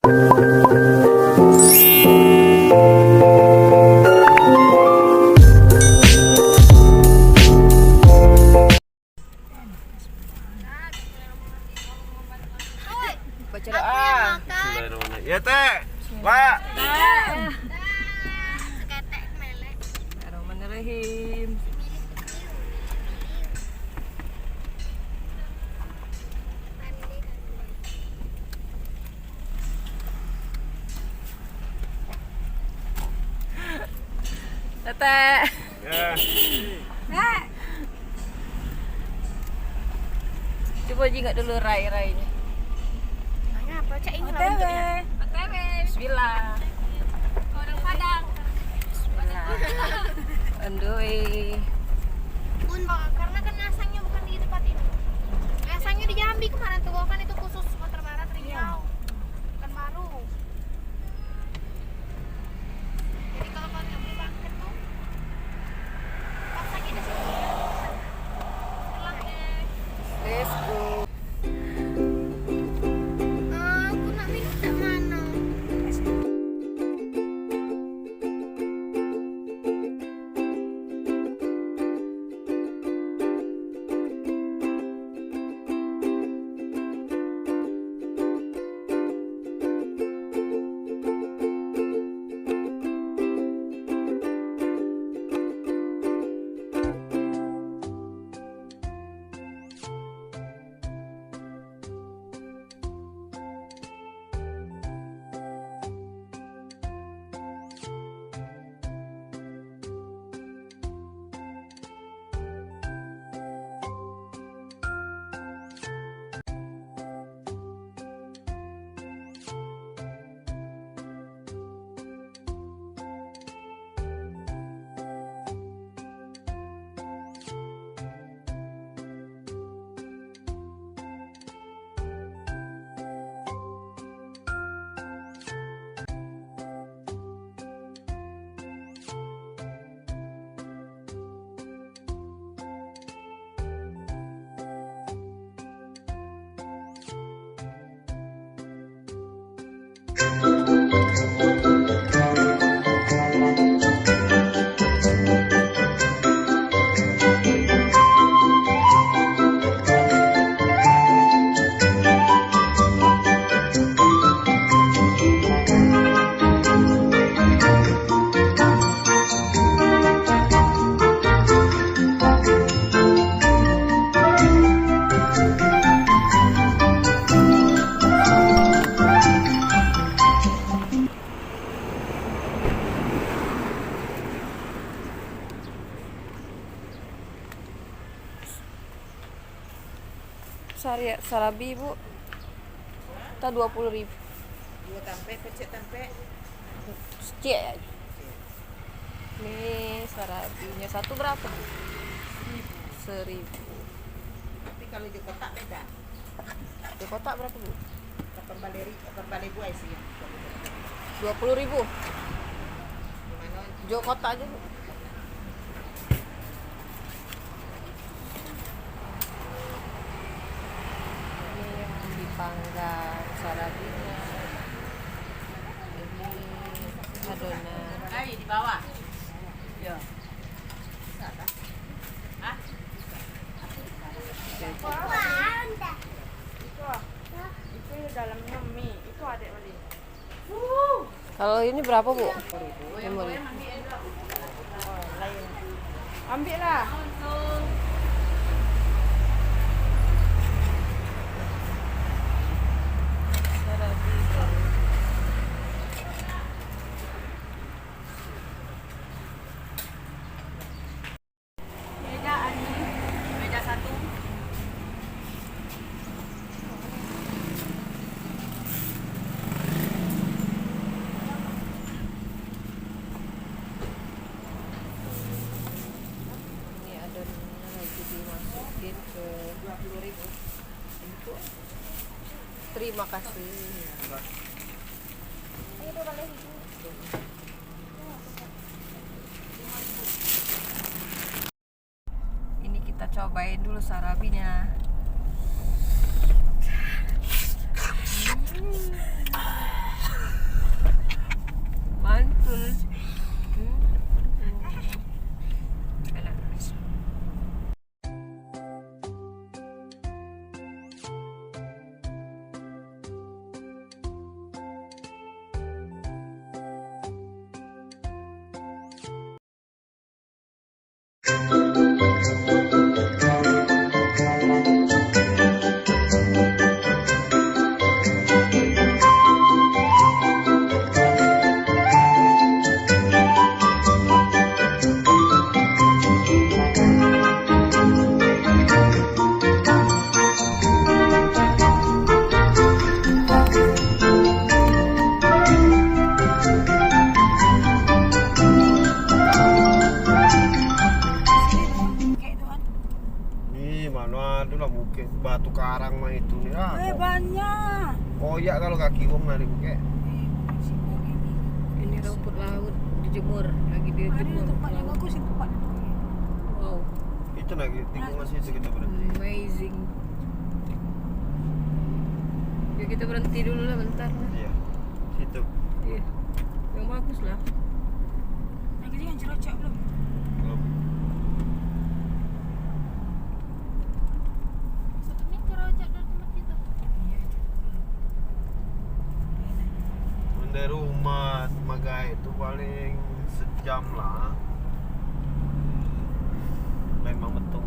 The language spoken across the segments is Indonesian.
Baca doa. Ya teh, Pak. Bismillahirrahmanirrahim. Tete. Ya. Coba jingga dulu rai-rainya. Apa cak ini lah OTW. bentuknya? OTW. Bismillah. Orang Padang. Bismillah. Endoi. Bun, karena kan asangnya bukan di tempat ini. Asangnya di Jambi kemarin tuh, kan itu khusus Sumatera Barat Riau. Kan baru. Jadi kalau kalian nggak beli paket tuh, asangnya di sini. Pulang deh. Let's go. Aku nak minum tak mana? Sarabi bu, kita 20.000. Dua tempe, pecet tempe. Cek. Nih sarabinya satu berapa bu? 1.000. Tapi kalau di kotak beda. Di kotak berapa bu? 8 balik buah sih. 20.000. Gimana? Jo kotak aja bu. Ini yang dipanggang sarabinya. Ini adonan. Ayo di bawah. Ya. Itu dalamnya mie, itu adik beli. Kalau ini berapa bu? 5.000. Lain. Ambil lah. Sarabi. Beda satu. Ini adonannya lagi dimasukin ke 20.000. untuk. Terima kasih. Ini kita cobain dulu sarabinya. koyak kalau kaki wong narik kayak. Ini rumput laut dijemur, lagi dia Ada jemur. tempat yang bagus yang tempat. Wow, Itu lagi tikungan situ kita berhenti. amazing. Ya kita berhenti dulu lah bentar lah. Iya. Situ. Iya, yang bagus lah. Lagi dia yang cerocok belum? Belum. Ini kerojak dari tempat itu. Iya itu. Dari rumah Magai itu paling sejam lah. Memang betul.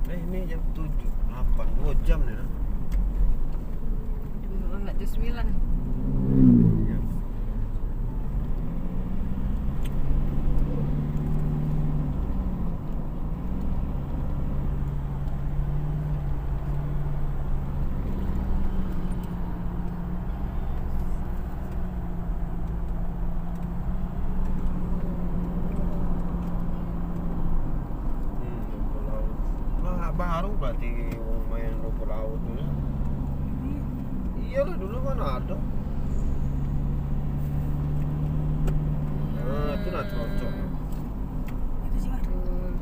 Ini jam 7, 8, 2 jam nih nah. Nak jam 9. Iya. Rumput laut. Nah, baru berarti main rumput laut dulu. Iyalah dulu kan ada. Nah, itu nak cocok. Itu sih kan. Betul.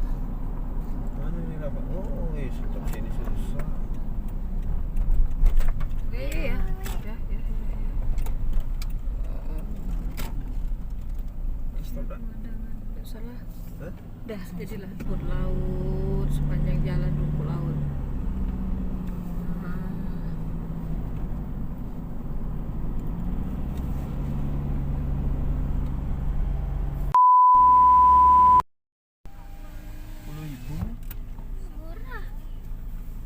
Mana ni dapat? Oh, stop sini susah. Iya, ya. Stop dah. Tidak salah. Hah? Dah, jadilah rumput laut sepanjang jalan rumput laut. Murah.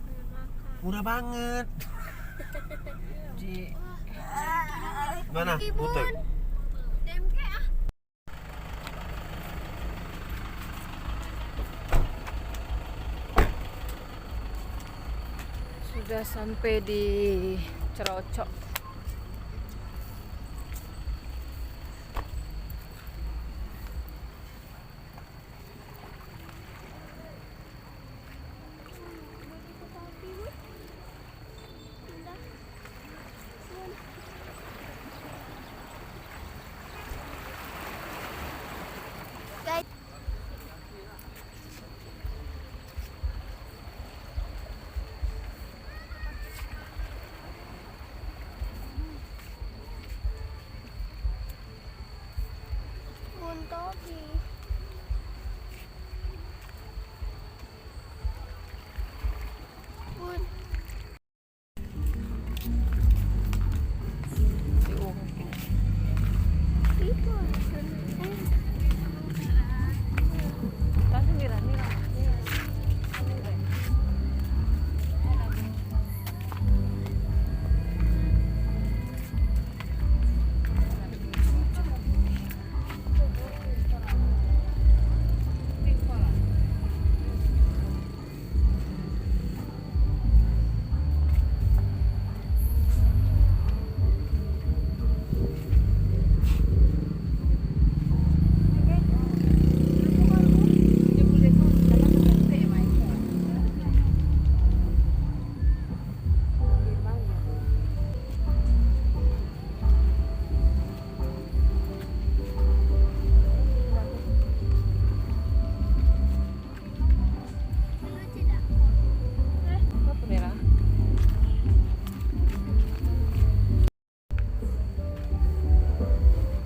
Pengen makan. Murah banget. Di Mana? Butek. DMK ah. sudah sampai di Cerocok. Guys, Buntogi. Bun. Itu. Tadi Mira. Apa Mira?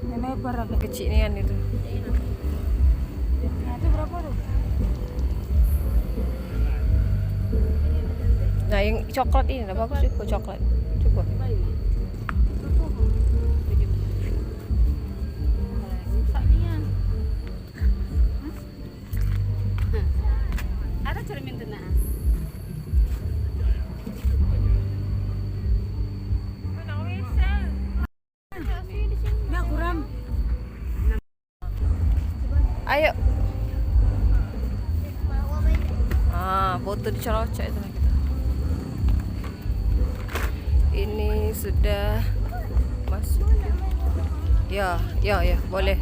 Yang lebar agak. Kecil ni kan itu. Nah itu berapa tuh? Nah, yang coklat ini dah bagus juga coklat. Coba. Ada cermin tenang. Nggak kurang. Ayo. Bawa baik. Foto di Cerocok itu lah kita. Ini sudah masuk. Ya, boleh.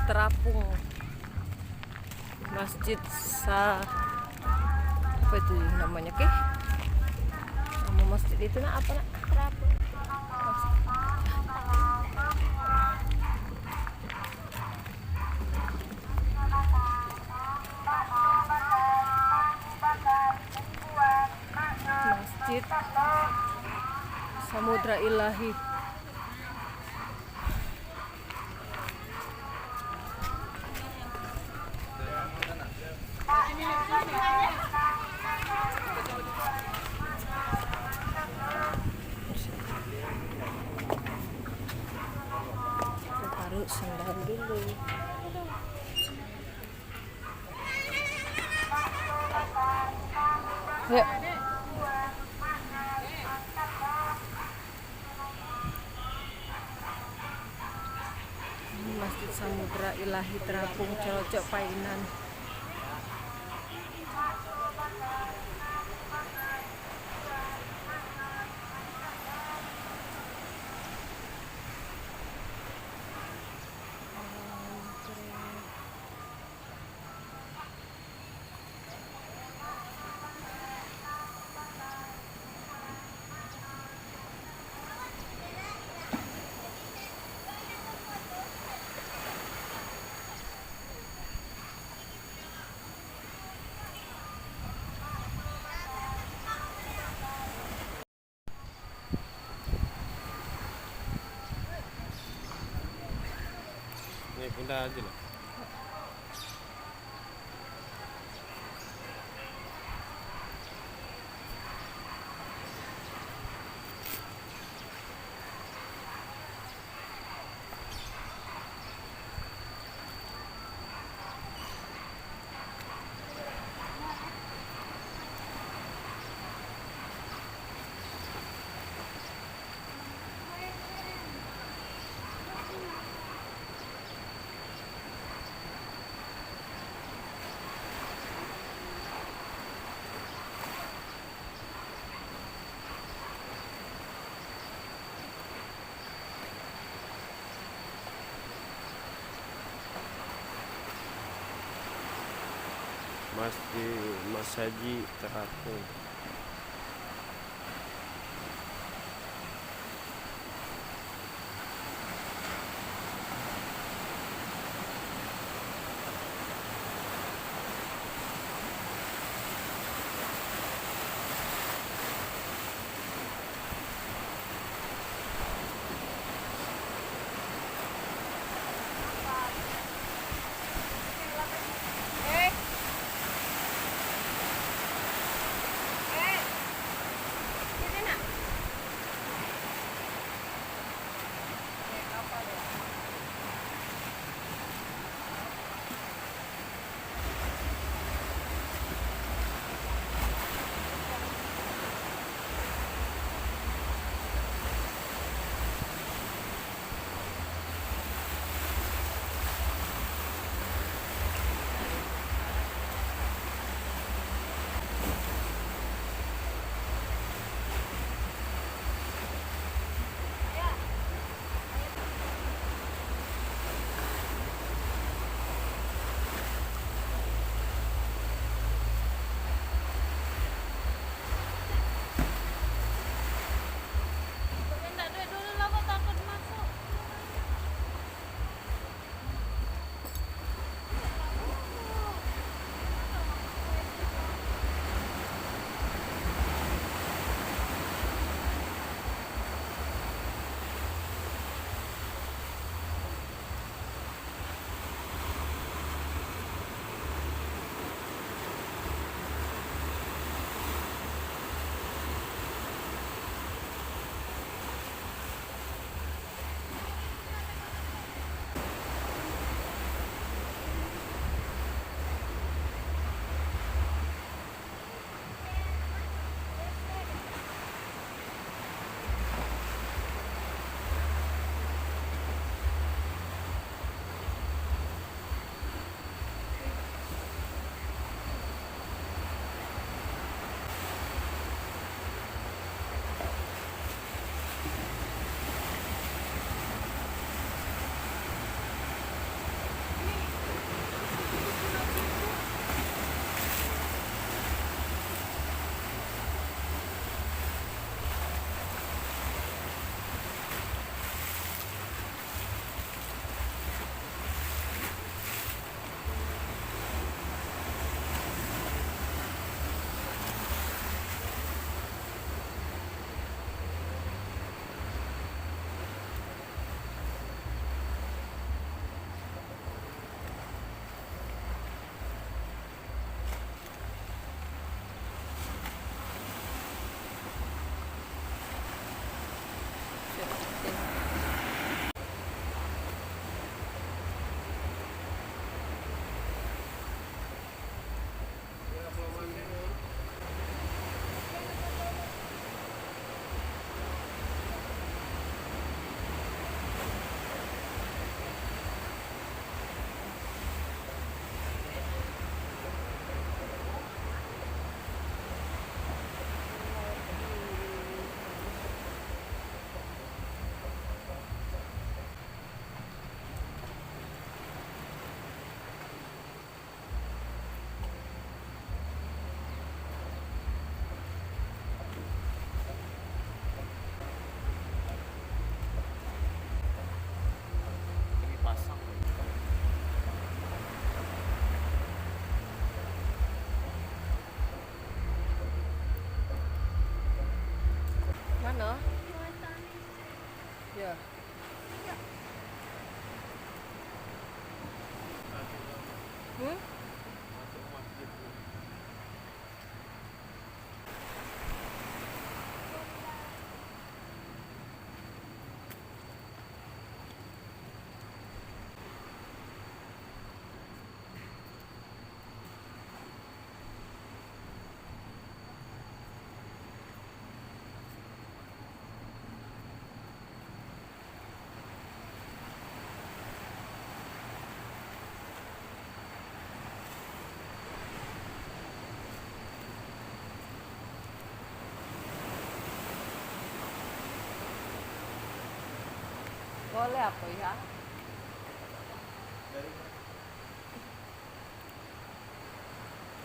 terapung. Masjid apa itu namanya ke? Nama masjid itu apa nak? Terapung. Masjid Samudra Ilahi. Kita taruh sendal dulu. Ya. Ini Masjid Samudra Ilahi Terapung Celocok Painan. Ini pindah aja lah. Masjid Mas Haji Terapung. mana? Ya. Hmm? Boleh aku ya?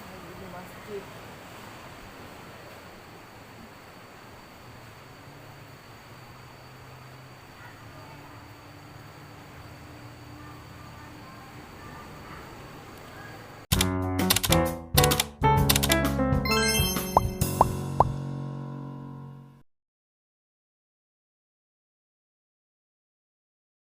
Lagi di masjid.